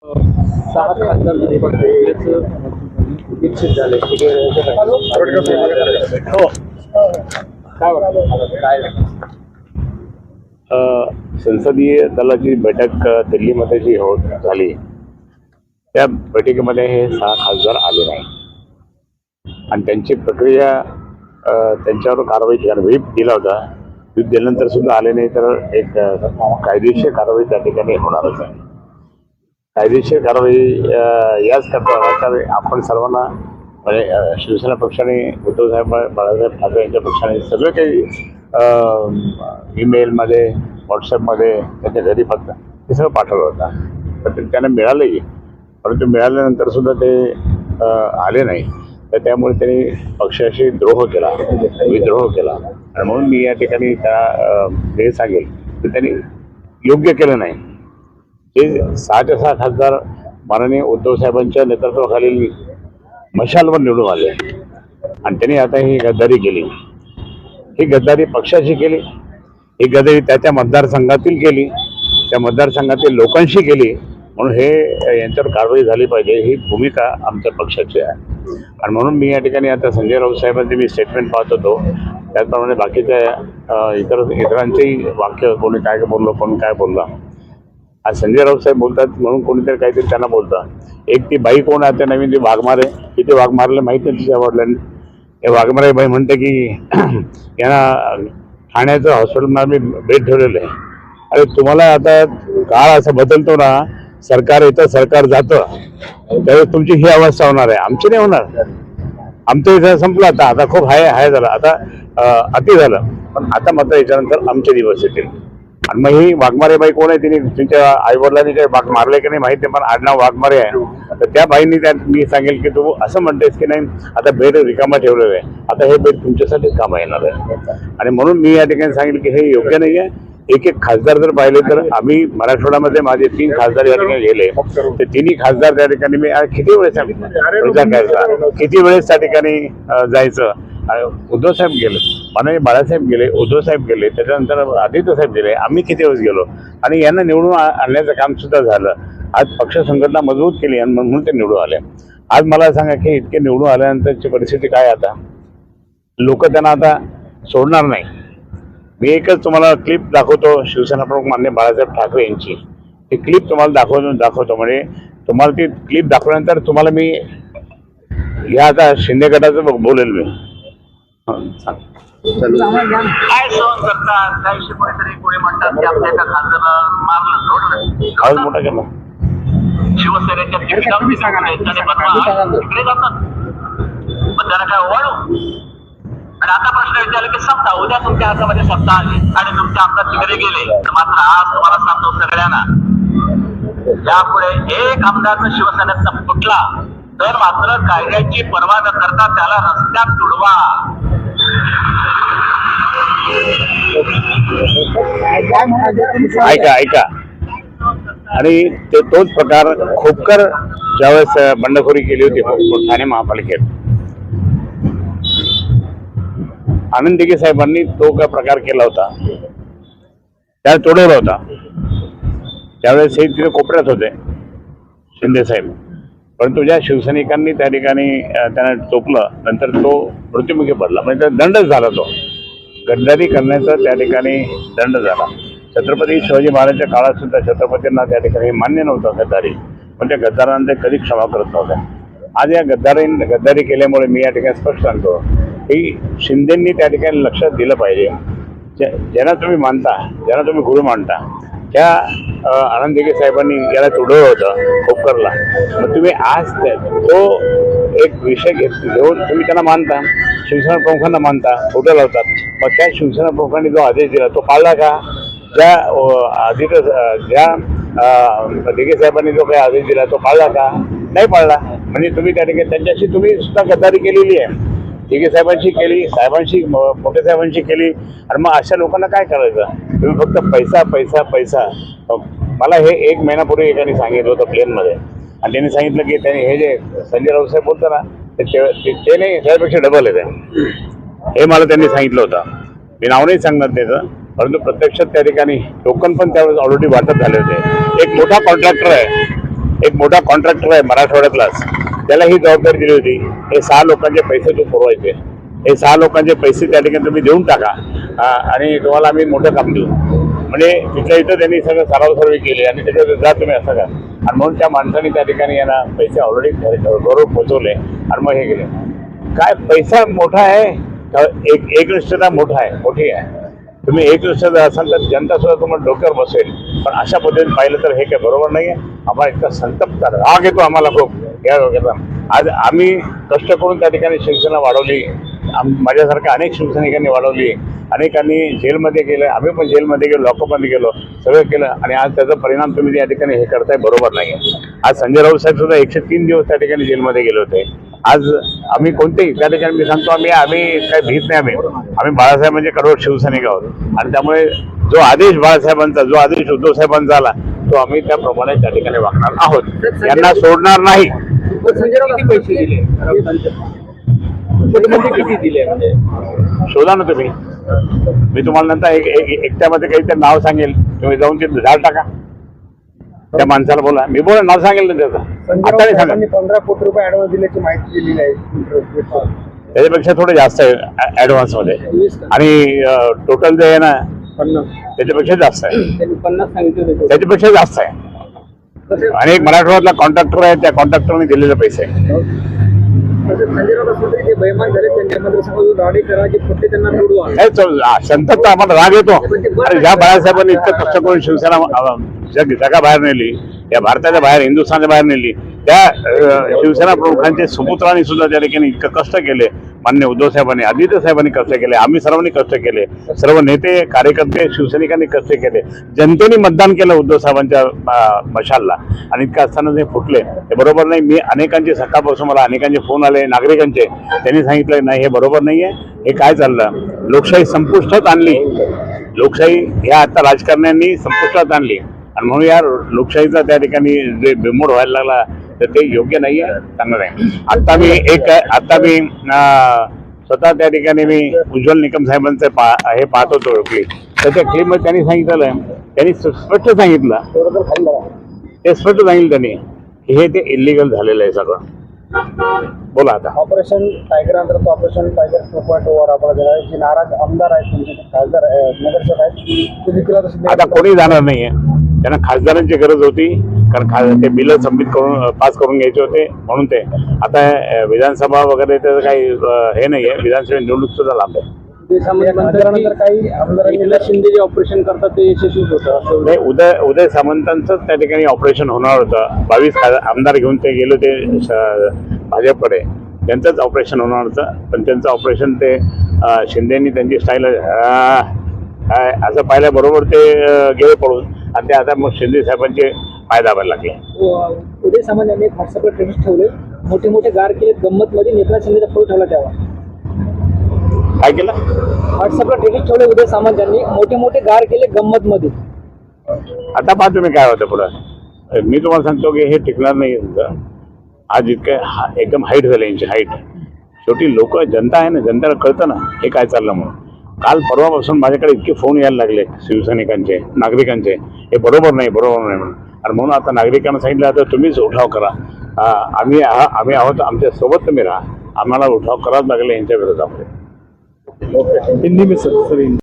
6 खासदार निश्चित झाले. हो. काय वाटतं काय संसदीय दलाची बैठक दिल्लीमध्ये जी झाली त्या बैठकीमध्ये हे 6 खासदार आले नाही आणि त्यांची प्रक्रिया त्यांच्यावर कारवाई व्हीप दिला होता. व्हीप दिल्यानंतर सुद्धा आले नाही तर एक कायदेशीर कारवाई त्या ठिकाणी होणारच आहे. कायदेशीर कारवाई याच करता आपण सर्वांना म्हणजे शिवसेना पक्षाने उद्धवसाहेब बाळासाहेब ठाकरे यांच्या पक्षाने सगळं काही ईमेलमध्ये व्हॉट्सअपमध्ये त्यांच्या घरी पत्र हे सगळं पाठवलं होतं. पण त्यांना मिळालंही, परंतु मिळाल्यानंतर सुद्धा ते आले नाही. तर त्यामुळे त्यांनी पक्षाशी द्रोह केला, विद्रोह केला. आणि म्हणून मी या ठिकाणी हे सांगेल की त्यांनी योग्य केलं नाही. हे 6च्या 6 खासदार माननीय उद्धवसाहेबांच्या नेतृत्वाखालील मशालवर निवडून आले आणि त्यांनी आता ही गद्दारी केली. ही गद्दारी पक्षाची केली, ही गद्दारी त्याच्या मतदारसंघातील केली, त्या मतदारसंघातील लोकांशी केली. म्हणून हे यांच्यावर कारवाई झाली पाहिजे ही भूमिका आमच्या पक्षाची आहे. आणि म्हणून मी या ठिकाणी आता संजय राऊत साहेबांचे मी स्टेटमेंट पाहत होतो, त्याचप्रमाणे बाकीच्या इतरांचेही वाक्य कोणी काय बोललो कोणी काय बोलला. आज संजय राऊत साहेब बोलतात म्हणून कोणीतरी काहीतरी त्यांना बोलतं. एक ती बाई कोण आहे ते नवीन ती वाघमारे, किती वाघमारेला माहिती नाही तिच्या वडिलांनी. हे वाघमारे बाई म्हणते की यांना ठाण्याचं हॉस्पिटलमध्ये मी बेड ठेवलेलं आहे. अरे तुम्हाला आता काळ असं बदलतो ना, सरकार येतं सरकार जातं, त्यावेळेस तुमची ही अवस्था होणार आहे. आमची नाही होणार. आमचं इथं संपलं आता. आता खूप हाय झालं, आता अति झालं. पण आता मात्र याच्यानंतर आमचे दिवस येतील. आणि मग ही वाघमारे बाई कोण आहे, तिने तिच्या आईवडिलांनी काही वाघ मारले की नाही माहिती नाही, पण आडनाव वाघमारे आहे. तर त्या बाईंनी मी सांगेल की तू असं म्हणतेस की नाही आता बेड रिकामा ठेवलेलं आहे, आता हे बेड तुमच्यासाठीच कामा येणार आहे. आणि म्हणून मी या ठिकाणी सांगेल की हे योग्य नाही आहे. एक एक खासदार जर पाहिले तर आम्ही मराठवाड्यामध्ये माझे 3 खासदार या ठिकाणी गेले. ते तिन्ही खासदार त्या ठिकाणी मी किती वेळेस किती वेळेस त्या ठिकाणी जायचं. उद्धवसाहेब गेले, माननीय बाळासाहेब गेले, उद्धवसाहेब गेले, त्याच्यानंतर आदित्यसाहेब गेले, आम्ही किती वेळेस गेलो आणि यांना निवडून आणण्याचं काम सुद्धा झालं. आज पक्ष संघटना मजबूत केली आणि म्हणून ते निवडून आले. आज मला सांगा की इतके निवडून आल्यानंतरची परिस्थिती काय. आता लोक त्यांना आता सोडणार नाही. मी एकच तुम्हाला क्लिप दाखवतो, शिवसेना प्रमुख माननीय बाळासाहेब ठाकरे यांची. ही क्लिप तुम्हाला दाखवतो म्हणजे तुम्हाला ती क्लिप दाखवल्यानंतर तुम्हाला मी या आता शिंदे गटाचं बोलेल मी. काय सहन करतात त्या विषयी कोणीतरी कोणी म्हणतात की आपल्या एका खासदाराला मारलं सोडलं. आवाज मोठा केला. शिवसेनेच्या तिकडे जातात मग त्याला काय ओवाळू. आणि आता प्रश्न विचारला की सत्ता उद्या तुमच्या हातामध्ये सत्ता आली आणि तुमचे आमदार तिकडे गेले तर मात्र आज तुम्हाला सांगतो सगळ्यांना यापुढे एक आमदार शिवसेनेचा फुटला तर मात्र कायद्याची पर्वा न करता त्याला रस्त्यात तुडवा. ऐका आणि तोच प्रकार खोपकर ज्यावेळेस बंडखोरी केली होती ठाणे महापालिकेत, आनंद दिघे साहेबांनी तो काय प्रकार केला होता, त्याला तोडवला होता. त्यावेळेस हे तिथे कोपऱ्यात होते शिंदे साहेब. परंतु ज्या शिवसैनिकांनी त्या ठिकाणी त्यांना टोकलं नंतर तो मृत्युमुखी पडला. म्हणजे दंडच झाला. तो गद्दारी करण्याचा त्या ठिकाणी दंड झाला. छत्रपती शिवाजी महाराजांच्या काळात सुद्धा छत्रपतींना त्या ठिकाणी मान्य नव्हतं गद्दारी, पण त्या गद्दारांना ते कधी क्षमा करत नव्हत्या. आज या गद्दारी केल्यामुळे मी या ठिकाणी स्पष्ट सांगतो की शिंदेंनी त्या ठिकाणी लक्षात दिलं पाहिजे. ज्यांना तुम्ही मानता, ज्यांना तुम्ही गुरु मानता, त्या आनंद दिघे साहेबांनी याला तुडवलं होतं खोपकरला. मग तुम्ही आज तो एक विषय घेऊन तुम्ही त्यांना मानता, शिवसेना प्रमुखांना मानता, फोटो लावतात. मग त्या शिवसेना प्रमुखांनी जो आदेश दिला तो पाळला का? ज्या दिघे साहेबांनी जो काही आदेश दिला तो पाळला का? नाही पाळला. म्हणजे तुम्ही त्या ठिकाणी त्यांच्याशी तुम्ही सुद्धा गद्दारी केलेली आहे. दिघे साहेबांशी केली, साहेबांशी मोठे साहेबांशी केली. आणि मग अशा लोकांना काय करायचं? तुम्ही फक्त पैसा पैसा पैसा. मला हे 1 महिन्यापूर्वी एकाने सांगितलं होतं प्लेनमध्ये आणि त्यांनी सांगितलं की त्यांनी हे जे संजय राऊत साहेब बोलतो ना ते नाही त्यापेक्षा डबल आहे. हे मला त्यांनी सांगितलं होतं. मी नाव नाही सांगणार त्याचं, परंतु प्रत्यक्षात त्या ठिकाणी टोकन पण त्यावेळेस ऑलरेडी वाटप झाले होते. एक मोठा कॉन्ट्रॅक्टर आहे एक मोठा कॉन्ट्रॅक्टर आहे मराठवाड्यातलाच, त्याला ही जबाबदारी दिली होती. हे 6 लोकांचे पैसे तू पुरवायचे, हे 6 लोकांचे पैसे त्या ठिकाणी तुम्ही देऊन टाका आणि तुम्हाला आम्ही मोठं काम देऊ. म्हणजे तिथल्या इथं त्यांनी सगळं सराव सर्वे केले आणि त्याच्यात जा तुम्ही असं का, आणि म्हणून त्या माणसाने त्या ठिकाणी यांना पैसे ऑलरेडी बरोबर पोहोचवले आणि मग हे केले. काय पैसा मोठा आहे का एकनिष्ठता मोठी आहे. तुम्ही एकनिष्ठता असाल तर जनता सुद्धा तुम्हाला डोक्यावर बसेल. पण अशा पद्धतीने पाहिलं तर हे काय बरोबर नाही आहे. आम्हाला इतका संतप्त राग येतो आम्हाला खूप या डोक्याचा. आज आम्ही कष्ट करून त्या ठिकाणी शिवसेना वाढवली, माझ्यासारख्या अनेक शिवसैनिकांनी वाढवली, अनेकांनी जेलमध्ये गेलं, आम्ही पण जेलमध्ये गेलो, लॉकअपमध्ये गेलो, सगळं केलं आणि आज त्याचा परिणाम तुम्ही या ठिकाणी हे करताय बरोबर नाही आहे. आज संजय राऊत साहेब सुद्धा 103 दिवस त्या ठिकाणी जेलमध्ये गेले होते. आज आम्ही कोणतेही त्या ठिकाणी मी सांगतो आम्ही काही भीत नाही. आम्ही बाळासाहेबांचे कडवट शिवसैनिक आहोत आणि त्यामुळे जो आदेश बाळासाहेबांचा, जो आदेश उद्धव साहेबांचा आला तो आम्ही त्याप्रमाणे त्या ठिकाणी वागणार आहोत. यांना सोडणार नाही. पैसे दिले किती दिले म्हणजे शोधा ना तुम्ही. मी तुम्हाला नंतर एकट्यामध्ये काहीतरी नाव सांगेल, तुम्ही जाऊन ते झाड टाका, त्या माणसाला बोला, मी बोला नाव सांगेल ना त्याचं. आता नाही सांगा. 15 कोटी रुपये ऍडव्हान्स दिल्याची माहिती दिलेली आहे. त्याच्यापेक्षा थोडं जास्त आहे ऍडव्हान्स मध्ये आणि टोटल जे आहे ना 50 त्याच्यापेक्षा जास्त आहे. त्यांनी 50 सांगितले, त्याच्यापेक्षा जास्त आहे. आणि एक मराठवाड्यातला कॉन्ट्रॅक्टर आहे, त्या कॉन्ट्रॅक्टरने दिलेले पैसे. संजय राऊत जे बैमान झाले त्यांच्या मतदारसंघातून राडी करायची फक्त त्यांना निवडून संतप्त आम्हाला राग येतो. आणि ज्या बाळासाहेबांनी इतकं कष्ट करून शिवसेना जगाबाहेर नेली, या भारताच्या बाहेर, हिंदुस्थानच्या बाहेर नेली, त्या शिवसेना प्रमुखांचे सुपुत्रांनी सुद्धा त्या ठिकाणी इतकं कष्ट केले. मान्य उद्धव साहेबांनी, आदित्य साहेबांनी कष्ट केले, आम्ही सर्वांनी कष्ट केले, सर्व नेते कार्यकर्ते शिवसैनिकांनी कष्ट केले. जनतेने मतदान केलं उद्धव साहेबांच्या मशालला आणि इतकं असताना ते फुटले, हे बरोबर नाही. मी अनेकांचे सकाळपासून मला अनेकांचे फोन आले नागरिकांचे, त्यांनी सांगितलं नाही हे बरोबर नाही आहे, हे काय चाललं. लोकशाही संपुष्टात आणली, लोकशाही ह्या आता राजकारण्यांनी संपुष्टात आणली आणि म्हणून या लोकशाहीचा त्या ठिकाणी जे बिमोड व्हायला लागला तर ते योग्य नाही आहे, चांगलं नाही. आता मी स्वतः त्या ठिकाणी मी उज्ज्वल निकम साहेबांचं हे पाहत होतो क्लिप, तर त्या क्लिपमध्ये त्यांनी सांगितलं, त्यांनी स्पष्ट सांगितलं, ते स्पष्ट सांगितलं त्यांनी की हे ते इलिगल झालेलं आहे सगळं. बोला आता. ऑपरेशन टायगर अंतर्गत ऑपरेशन टायगर 2.0 राबवलं जे नाराज आमदार आहेत, तुमचे खासदार नगरसेवक आहेत, तुम्ही केला तसं आता कोणी जाणार नाहीये. त्यांना खासदारांची गरज होती कारण ते बिल सबमिट करून पास करून घ्यायचे होते म्हणून ते. आता विधानसभा वगैरे त्याचं काही हे नाहीये, विधानसभा निवडणूक सुद्धा लांब आहे. काही आमदारांनी शिंदे जे ऑपरेशन करतात ते यशस्वीच होतं. नाही, उदय सामंतांचंच त्या ठिकाणी ऑपरेशन होणार होतं. 22 आमदार घेऊन ते गेले होते भाजपकडे, त्यांचंच ऑपरेशन होणार होतं. पण त्यांचं ऑपरेशन ते शिंदेनी त्यांची स्टाईल असं पाहिल्याबरोबर ते गेले पडून आणि ते आता मग शिंदे साहेबांचे पाय दाबायला लागले. उदय सामंत यांनी व्हॉट्सअपला ट्रेंड्स ठेवले, मोठे मोठे गार केले, गंमत मध्ये एकनाथ शिंदेचा फोटो ठेवला तेव्हा काय केलं. व्हॉट्सअपला ट्रेंड्स ठेवले उदय सामंत यांनी, मोठे मोठे गार केले गंमत मध्ये. आता पहा तुम्ही काय होतं पुढं. मी तुम्हाला सांगतो की हे टिकणार नाही. आज इतकं एकदम हाईट झालं यांची हाईट. शेवटी लोक जनता आहे ना, जनतेला कळतं ना हे काय चाललं म्हणून. काल परवापासून माझ्याकडे इतके फोन यायला लागले शिवसैनिकांचे, नागरिकांचे, हे बरोबर नाही म्हणून. आणि म्हणून आता नागरिकांना सांगितलं आता तुम्हीच उठाव करा. आम्ही आहोत, आमच्या सोबत तुम्ही राहा. आम्हाला उठाव करावाच लागले यांच्या विरोधामध्ये. हिंदी में सर